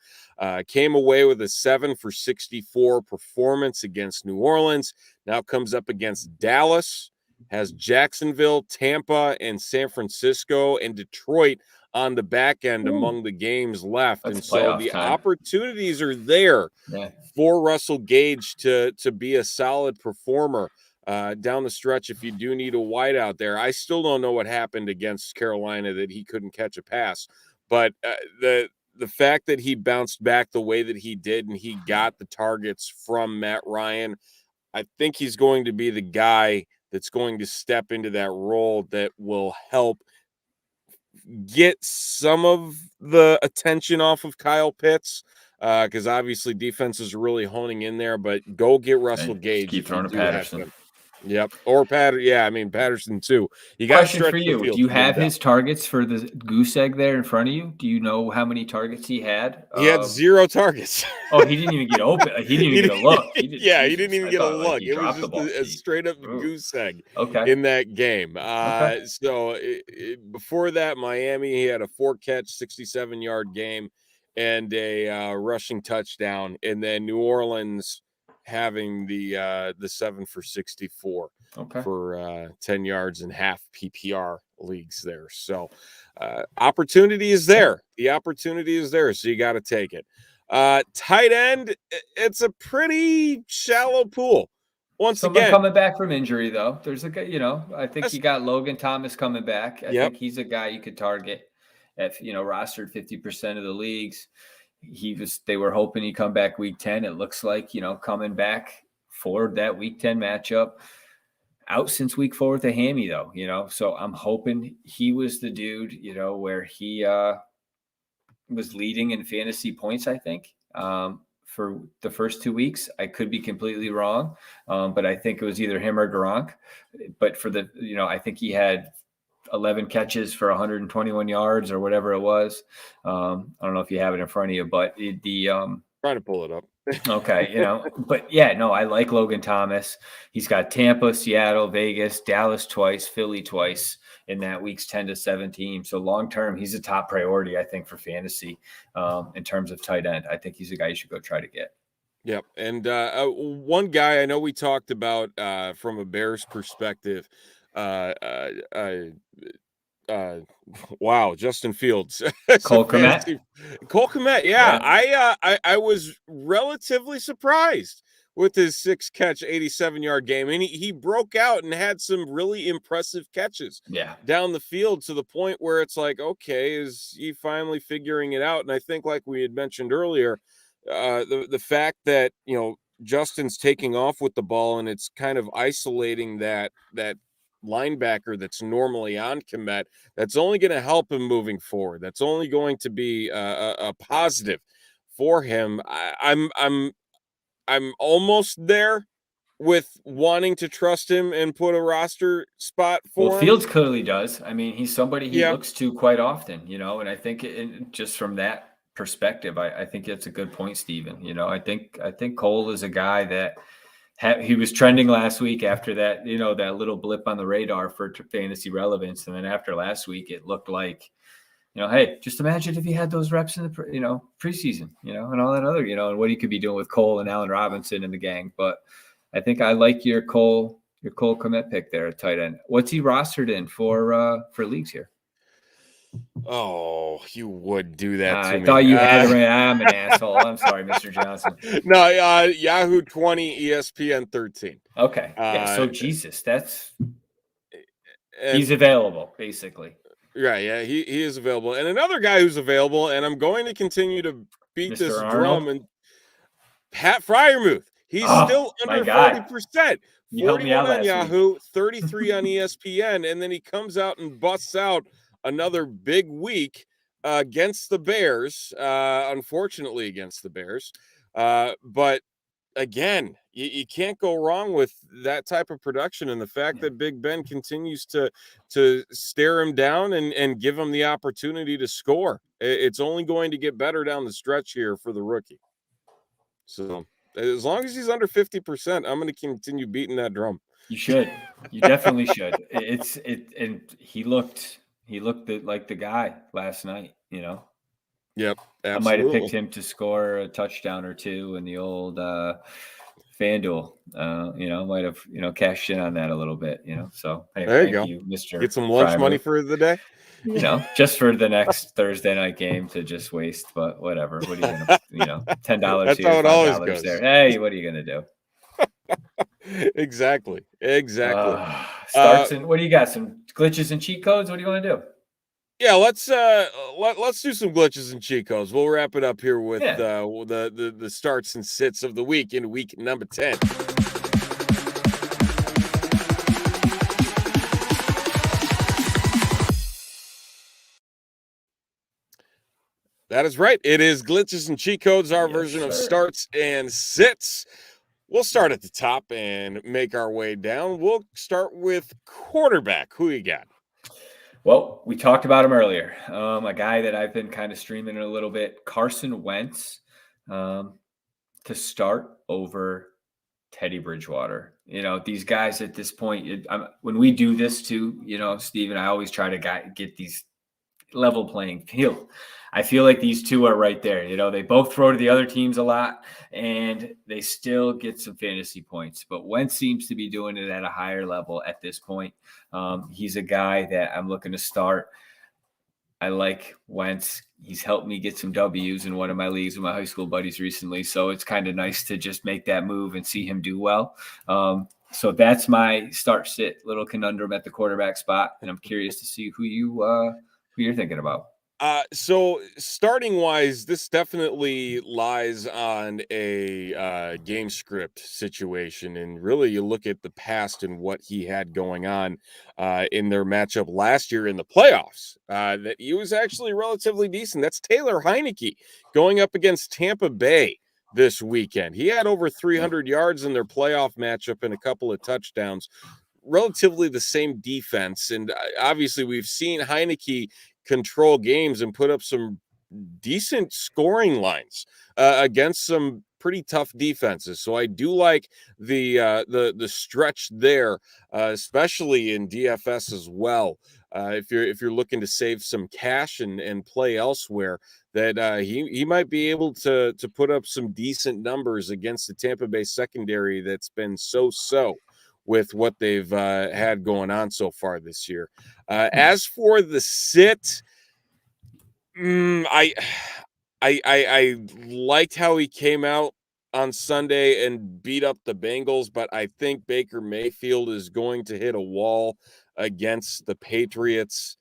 Came away with a 7 for 64 performance against New Orleans. Now comes up against Dallas, has Jacksonville, Tampa, and San Francisco, and Detroit on the back end among the games left. That's and so the time. Opportunities are there for Russell Gage to be a solid performer down the stretch if you do need a wide out there. I still don't know what happened against Carolina that he couldn't catch a pass, but the fact that he bounced back the way that he did and he got the targets from Matt Ryan, I think he's going to be the guy that's going to step into that role that will help get some of the attention off of Kyle Pitts, because obviously defenses are really honing in there, but go get Russell Gage. Keep throwing to Patterson. Yep. Or Patterson too. You got question for you. Do you have his targets for the goose egg there in front of you? Do you know how many targets he had? He had 0 targets. Oh, he didn't even get open. He didn't even get a look. He didn't even get a look. It was just a straight up goose egg in that game. So before that, Miami, he had a 4-catch, 67-yard game and a rushing touchdown. And then New Orleans having the 7 for 64 for 10 yards and half PPR leagues there. So opportunity is there. The opportunity is there. So you got to take it. Tight end, it's a pretty shallow pool. once Someone again, coming back from injury, though. There's a guy, I think That's- you got Logan Thomas coming back. I Yep. think he's a guy you could target at, rostered 50% of the leagues. They were hoping he'd come back week 10. It looks like, coming back for that week 10 matchup. Out since week 4 with a hammy, though, so I'm hoping he was the dude, where he was leading in fantasy points, I think, for the first 2 weeks. I could be completely wrong, but I think it was either him or Gronk. But for the, I think he had 11 catches for 121 yards or whatever it was. I don't know if you have it in front of you, but trying to pull it up. Okay, but yeah, no, I like Logan Thomas. He's got Tampa, Seattle, Vegas, Dallas twice, Philly twice in that week's 10 to 17. So long term, he's a top priority, I think, for fantasy in terms of tight end. I think he's a guy you should go try to get. Yep. And one guy I know we talked about from a Bears perspective. Wow, Justin Fields. Cole Kmet. Cole Kmet, yeah. I was relatively surprised with his 6-catch, 87-yard game. And he broke out and had some really impressive catches down the field to the point where it's like, okay, is he finally figuring it out? And I think, like we had mentioned earlier, the fact that, Justin's taking off with the ball and it's kind of isolating that linebacker that's normally on Kmet, that's only going to help him moving forward. That's only going to be a positive for him. I'm almost there with wanting to trust him and put a roster spot for him. Fields clearly does. I mean, he's somebody he looks to quite often, and I think just from that perspective, I think that's a good point, Stephen. I think Cole is a guy that he was trending last week after that, that little blip on the radar for fantasy relevance. And then after last week, it looked like, hey, just imagine if he had those reps in the, preseason, and all that other, and what he could be doing with Cole and Allen Robinson and the gang. But I think I like your Cole Kmet pick there at tight end. What's he rostered in for leagues here? Oh, you would do that to me. I thought you had it right. I'm an asshole. I'm sorry, Mr. Johnson. No, Yahoo 20, ESPN 13. Okay. So Jesus, he's available, basically. Right. Yeah, he is available. And another guy who's available, and I'm going to continue to beat this drum, and Pat Freiermuth. He's still under 40%. 41 on Yahoo, 33 on ESPN, and then he comes out and busts out another big week against the Bears, unfortunately against the Bears. But again, you can't go wrong with that type of production, and the fact that Big Ben continues to stare him down and give him the opportunity to score. It's only going to get better down the stretch here for the rookie. So as long as he's under 50%, I'm going to continue beating that drum. You should. You definitely should. And he looked like the guy last night, Yep, absolutely. I might have picked him to score a touchdown or two in the old FanDuel. Might have cashed in on that a little bit. So hey, there you go, Mr. Get some lunch money for the day. Just for the next Thursday night game to just waste. But whatever. What are you gonna? $10 That's here, how it always goes. There. Hey, what are you gonna do? Exactly. Starts and what do you got? Some glitches and cheat codes? What do you want to do? Yeah, let's do some glitches and cheat codes. We'll wrap it up here with the starts and sits of the week in week number 10. That is right. It is glitches and cheat codes, our version of starts and sits. We'll start at the top and make our way down. We'll start with quarterback. Who you got? Well, we talked about him earlier. A guy that I've been kind of streaming a little bit, Carson Wentz, to start over Teddy Bridgewater. These guys at this point, when we do this too, Stephen, I always try to get these level playing field. I feel like these two are right there. They both throw to the other teams a lot and they still get some fantasy points, but Wentz seems to be doing it at a higher level at this point. He's a guy that I'm looking to start. I like Wentz. He's helped me get some W's in one of my leagues with my high school buddies recently. So it's kind of nice to just make that move and see him do well. So that's my start sit little conundrum at the quarterback spot. And I'm curious to see who you're thinking about. So starting wise, this definitely lies on a game script situation, and really you look at the past and what he had going on in their matchup last year in the playoffs. That he was actually relatively decent. That's Taylor Heineke going up against Tampa Bay this weekend. He had over 300 yards in their playoff matchup and a couple of touchdowns. Relatively the same defense, and obviously we've seen Heineke control games and put up some decent scoring lines against some pretty tough defenses. So I do like the stretch there, especially in DFS as well. If you're looking to save some cash and play elsewhere, that he might be able to put up some decent numbers against the Tampa Bay secondary that's been so with what they've had going on so far this year. As for the sit, I liked how he came out on Sunday and beat up the Bengals, but I think Baker Mayfield is going to hit a wall against the Patriots.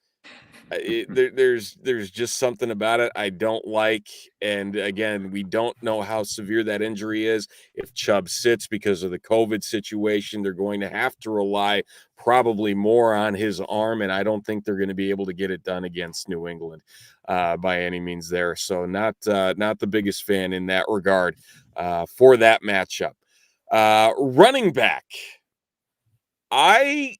There's just something about it I don't like. And again, we don't know how severe that injury is. If Chubb sits because of the COVID situation, they're going to have to rely probably more on his arm. And I don't think they're going to be able to get it done against New England by any means there. So not the biggest fan in that regard for that matchup. Running back. I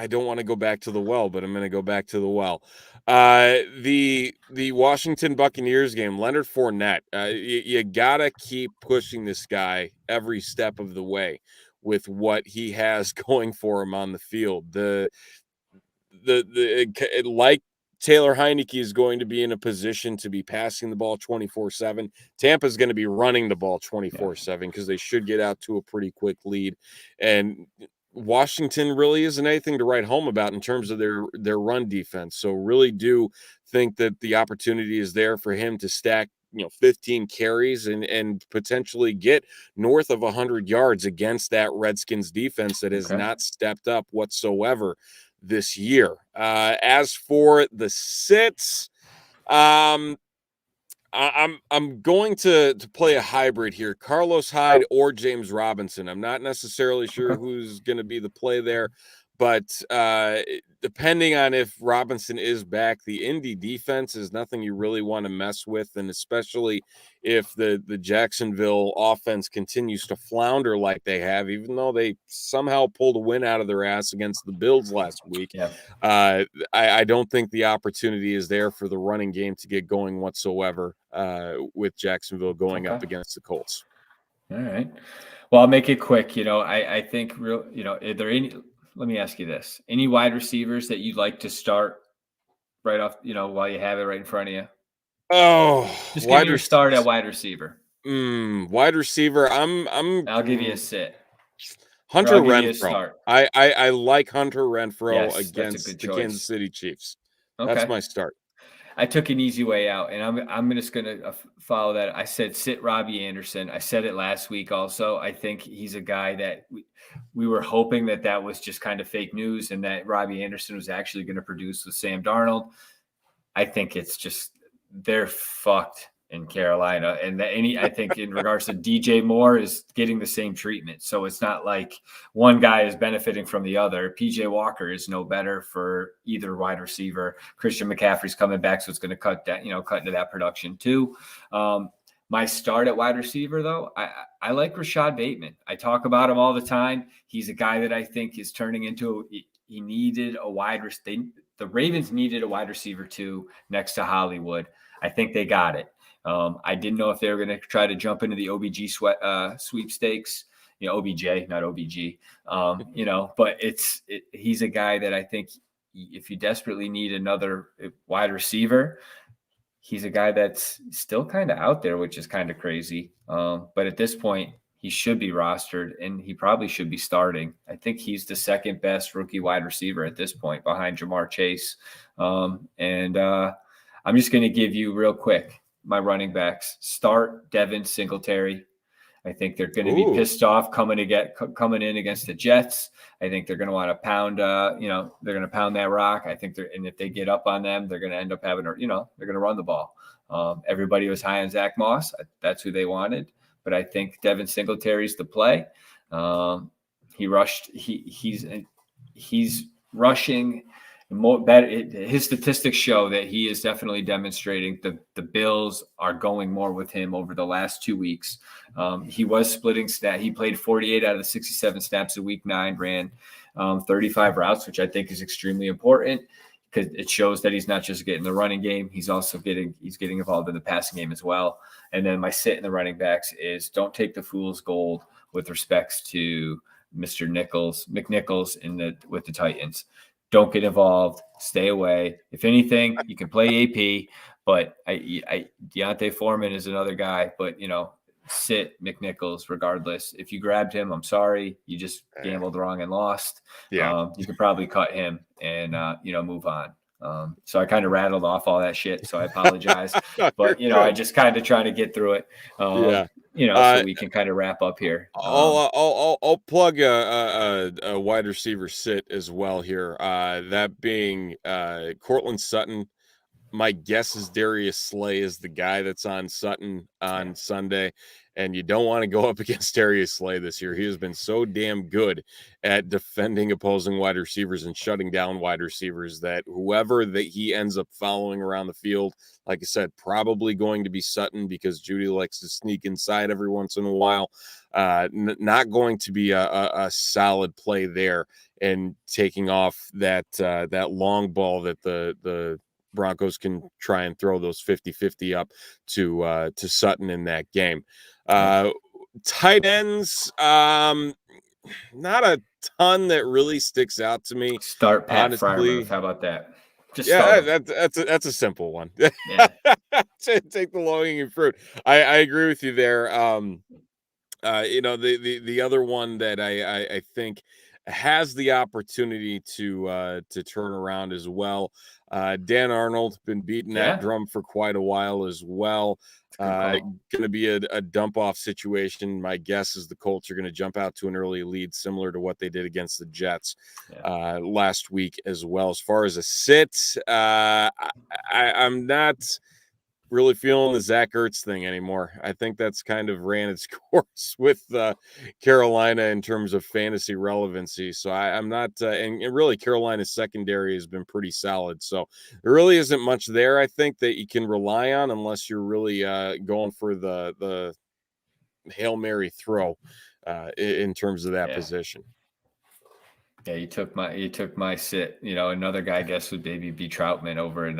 don't want to go back to the well, but I'm going to go back to the well. The Washington Buccaneers game, Leonard Fournette. You gotta keep pushing this guy every step of the way with what he has going for him on the field. Like Taylor Heineke is going to be in a position to be passing the ball 24/7. Tampa's going to be running the ball 24/7 because they should get out to a pretty quick lead. And Washington really isn't anything to write home about in terms of their run defense. So really do think that the opportunity is there for him to stack, 15 carries and potentially get north of 100 yards against that Redskins defense that has not stepped up whatsoever this year. As for the sits, I'm going to play a hybrid here. Carlos Hyde or James Robinson. I'm not necessarily sure who's going to be the play there, but depending on if Robinson is back, the Indy defense is nothing you really want to mess with, and especially if the Jacksonville offense continues to flounder like they have, even though they somehow pulled a win out of their ass against the Bills last week. I don't think the opportunity is there for the running game to get going whatsoever with Jacksonville going up against the Colts. All right. Well, I'll make it quick. I think are there any, let me ask you this, any wide receivers that you'd like to start right off, while you have it right in front of you? Oh, just give me your start at wide receiver. Wide receiver. I'll give you a sit. Hunter Renfrow. I like Hunter Renfrow against the Kansas City Chiefs. Okay. That's my start. I took an easy way out, and I'm just going to follow that. I said sit Robbie Anderson. I said it last week also. I think he's a guy that we were hoping that was just kind of fake news and that Robbie Anderson was actually going to produce with Sam Darnold. I think it's just they're fucked in Carolina. And I think in regards to DJ Moore is getting the same treatment. So it's not like one guy is benefiting from the other. PJ Walker is no better for either wide receiver. Christian McCaffrey's coming back, so it's going to cut into that production too. My start at wide receiver, though, I like Rashad Bateman. I talk about him all the time. He's a guy that I think is turning into he needed a wide receiver. The Ravens needed a wide receiver too next to Hollywood. I think they got it. I didn't know if they were going to try to jump into the OBG sweepstakes, OBJ, not OBG, but he's a guy that I think if you desperately need another wide receiver, he's a guy that's still kind of out there, which is kind of crazy. But at this point, he should be rostered, and he probably should be starting. I think he's the second best rookie wide receiver at this point behind Jamar Chase. I'm just going to give you real quick my running backs. Start Devin Singletary. I think they're going to be pissed off coming in against the Jets. I think they're going to want to pound, they're going to pound that rock. I think and if they get up on them, they're going to end up having, they're going to run the ball. Everybody was high on Zach Moss. That's who they wanted. But I think Devin Singletary's the play. He's rushing more better. His statistics show that he is definitely demonstrating the Bills are going more with him over the last 2 weeks. He was splitting snap. He played 48 out of the 67 snaps in week 9, ran 35 routes, which I think is extremely important because it shows that he's not just getting the running game. He's also getting involved in the passing game as well. And then my sit in the running backs is don't take the fool's gold with respects to Mr. McNichols with the Titans. Don't get involved. Stay away. If anything, you can play AP, but Dante Foreman is another guy. But sit McNichols regardless. If you grabbed him, I'm sorry, you just gambled wrong and lost. Yeah, you could probably cut him and move on. So I kind of rattled off all that shit, so I apologize. But I just kind of trying to get through it. So we can kind of wrap up here. I'll plug a wide receiver sit as well here. That being Cortland Sutton. My guess is Darius Slay is the guy that's on Sutton on Sunday, and you don't want to go up against Darius Slay this year. He has been so damn good at defending opposing wide receivers and shutting down wide receivers that whoever that he ends up following around the field, like I said, probably going to be Sutton because Judy likes to sneak inside every once in a while. Not going to be a solid play there, and taking off that long ball that the Broncos can try and throw those 50-50 up to Sutton in that game. Tight ends, not a ton that really sticks out to me. Start Pat Freiermuth. How about that? That's a simple one. Yeah. Take the low-hanging fruit. I agree with you there. The other one that I think has the opportunity to turn around as well. Dan Arnold been beating that drum for quite a while as well. Going to be a dump off situation. My guess is the Colts are going to jump out to an early lead, similar to what they did against the Jets last week as well. As far as a sit, I'm not really feeling the Zach Ertz thing anymore. I think that's kind of ran its course with Carolina in terms of fantasy relevancy. So I'm not, and really Carolina's secondary has been pretty solid. So there really isn't much there, I think, that you can rely on unless you're really going for the Hail Mary throw in terms of that position. Yeah, you took my sit. Another guy I guess would maybe be Troutman over in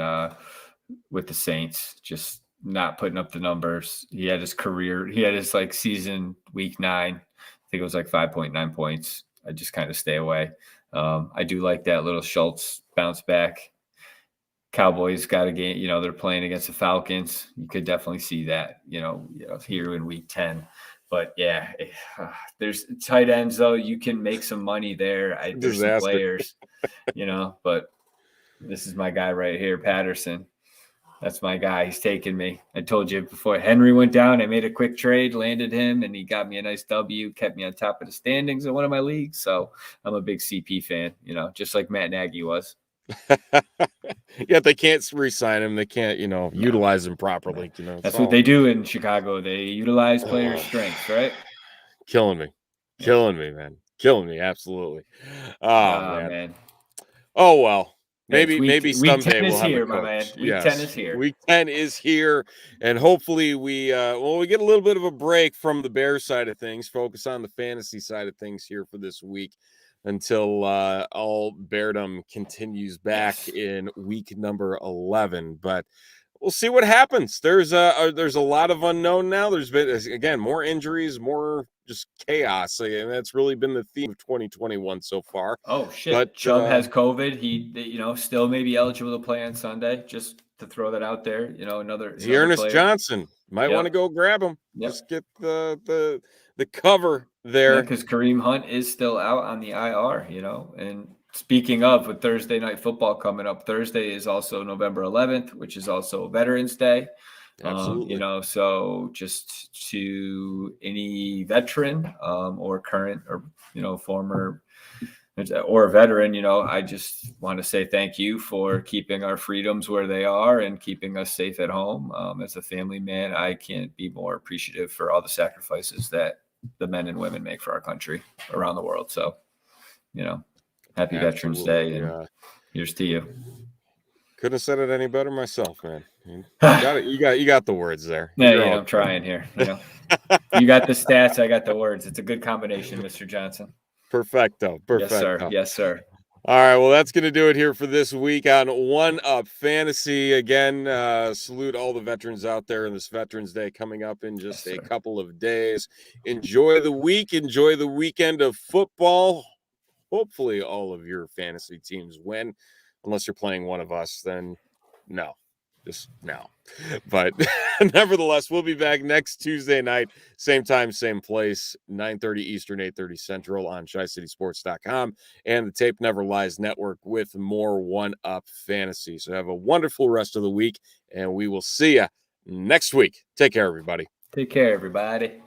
with the Saints, just not putting up the numbers. He had his season week 9. I think it was like 5.9 points. I just kind of stay away. I do like that little Schultz bounce back. Cowboys got a game, they're playing against the Falcons. You could definitely see that, here in week 10. But yeah, there's tight ends though. You can make some money there. There's some players, but this is my guy right here, Patterson. That's my guy. He's taking me. I told you before Henry went down, I made a quick trade, landed him, and he got me a nice W, kept me on top of the standings in one of my leagues. So I'm a big CP fan, just like Matt Nagy was. Yeah, they can't re-sign him. They can't, utilize him properly. That's what they do in Chicago. They utilize players' strengths, right? Killing me, man. Killing me, absolutely. Oh, man. Oh, well. Maybe someday we'll have a coach. Week 10 is here. Week 10 is here, and hopefully we get a little bit of a break from the Bears side of things, focus on the fantasy side of things here for this week until all Beardom continues back in week number 11. But we'll see what happens. There's a lot of unknown now. There's been, again, more injuries, more just chaos, and that's really been the theme of 2021 so far. Oh shit! But Chubb has COVID. He still may be eligible to play on Sunday. Just to throw that out there, another Ernest player. Johnson might want to go grab him. Yep. Just get the the cover there. Because Kareem Hunt is still out on the IR, and speaking of, with Thursday night football coming up, Thursday is also November 11th, which is also Veterans Day. Absolutely. So just to any veteran or current or, former or a veteran, I just want to say thank you for keeping our freedoms where they are and keeping us safe at home. As a family man, I can't be more appreciative for all the sacrifices that the men and women make for our country around the world. So, happy Veterans Day, and here's to you. Couldn't have said it any better myself, man. You got the words there. Yeah, I'm trying here. You got the stats, I got the words. It's a good combination, Mr. Johnson. Perfecto. Yes, sir. All right, well, that's going to do it here for this week on One Up Fantasy. Again, salute all the veterans out there in this Veterans Day coming up in just a couple of days. Enjoy the week. Enjoy the weekend of football. Hopefully all of your fantasy teams win. Unless you're playing one of us, then no. Just no. But nevertheless, we'll be back next Tuesday night, same time, same place, 9:30 Eastern, 8:30 Central on ChiCitySports.com and the Tape Never Lies Network with more One Up Fantasy. So have a wonderful rest of the week, and we will see you next week. Take care, everybody. Take care, everybody.